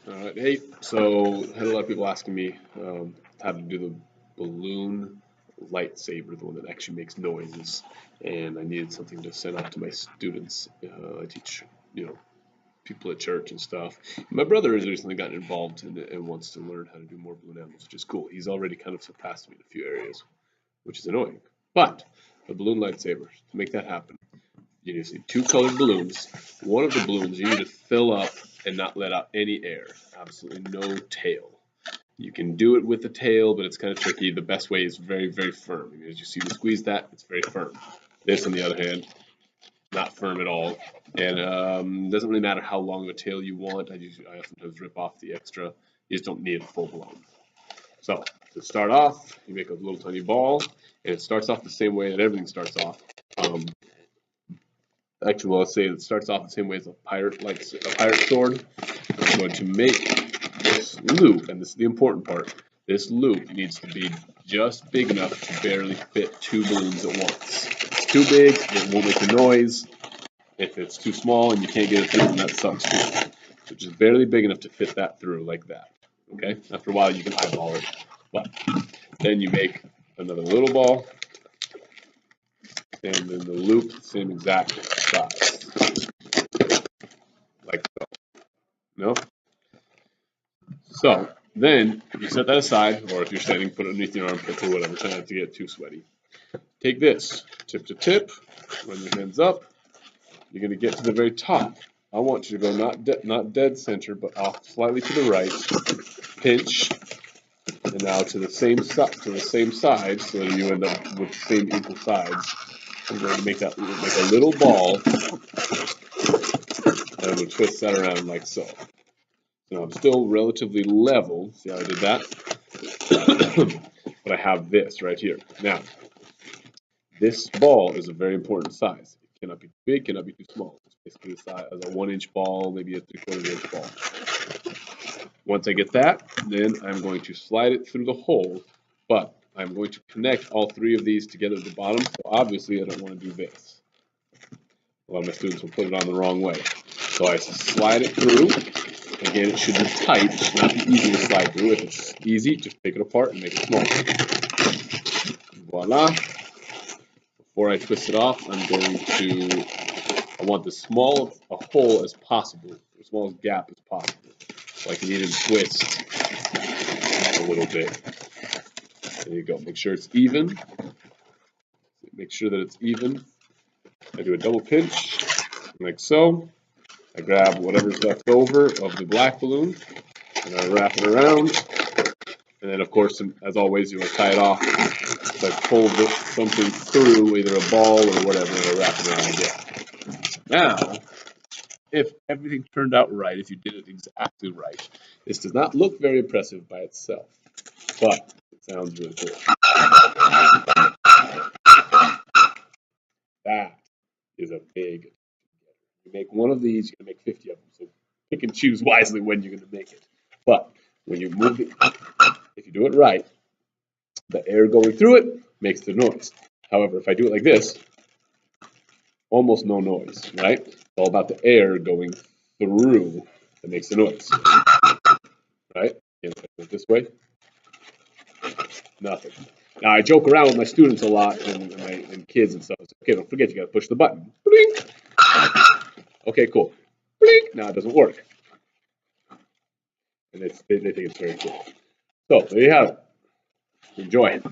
Hey, so I had a lot of people asking me how to do the balloon lightsaber, the one that actually makes noises, and I needed something to send off to my students. I teach, people at church and stuff. My brother has recently gotten involved in it and wants to learn how to do more balloon animals, which is cool. He's already kind of surpassed me in a few areas, which is annoying. But the balloon lightsaber, to make that happen, you just need two colored balloons. One of the balloons you need to fill up and not let out any air. Absolutely no tail. You can do it with the tail, but it's kind of tricky. The best way is very, very firm. As you see me squeeze that, it's very firm. This, on the other hand, not firm at all. And doesn't really matter how long of a tail you want. I sometimes rip off the extra. You just don't need it full blown. So to start off, you make a little tiny ball, and it starts off the same way that everything starts off. Actually, well, let's say it starts off the same way as a pirate sword. I'm going to make this loop, and this is the important part. This loop needs to be just big enough to barely fit two balloons at once. If it's too big, it won't make a noise. If it's too small and you can't get it through, then that sucks too. So just barely big enough to fit that through like that. Okay? After a while, you can eyeball it. But then you make another little ball, and then the loop, the same exact size, like so. No? So then you set that aside, or if you're standing, put it underneath your armpit or whatever, try not to get too sweaty. Take this, tip to tip, run your hands up. You're going to get to the very top. I want you to go not dead center, but off slightly to the right. Pinch, and now to the same side, so that you end up with the same equal sides. I'm going to make a little ball, and I'm going to twist that around like so. So I'm still relatively level. See how I did that? But I have this right here. Now, this ball is a very important size. It cannot be too big, cannot be too small. It's basically the size of a 1-inch ball, maybe a 3/4 inch ball. Once I get that, then I'm going to slide it through the hole, but I'm going to connect all three of these together at the bottom. So obviously I don't want to do this. A lot of my students will put it on the wrong way. So I slide it through. Again, it should be tight. It should not be easy to slide through. If it's easy, just take it apart and make it small. Voila. Before I twist it off, I want as small a hole as possible, as small as gap as possible. So I can even twist a little bit. There you go. Make sure it's even. Make sure that it's even. I do a double pinch, like so. I grab whatever's left over of the black balloon, and I wrap it around. And then, of course, as always, you want to tie it off. So I pull something through, either a ball or whatever, and I wrap it around again. Now, if everything turned out right, if you did it exactly right, this does not look very impressive by itself, but it sounds really cool. That is a big. You make one of these, you're going to make 50 of them. So pick and choose wisely when you're going to make it. But when you move it, if you do it right, the air going through it makes the noise. However, if I do it like this, almost no noise, right? It's all about the air going through that makes the noise, right? If I do it this way, nothing. Now, I joke around with my students a lot and kids and stuff. It's okay, don't forget, you got to push the button. Blink. Okay, cool. Blink. Now it doesn't work. And they think it's very cool. So, there you have it. Enjoy it.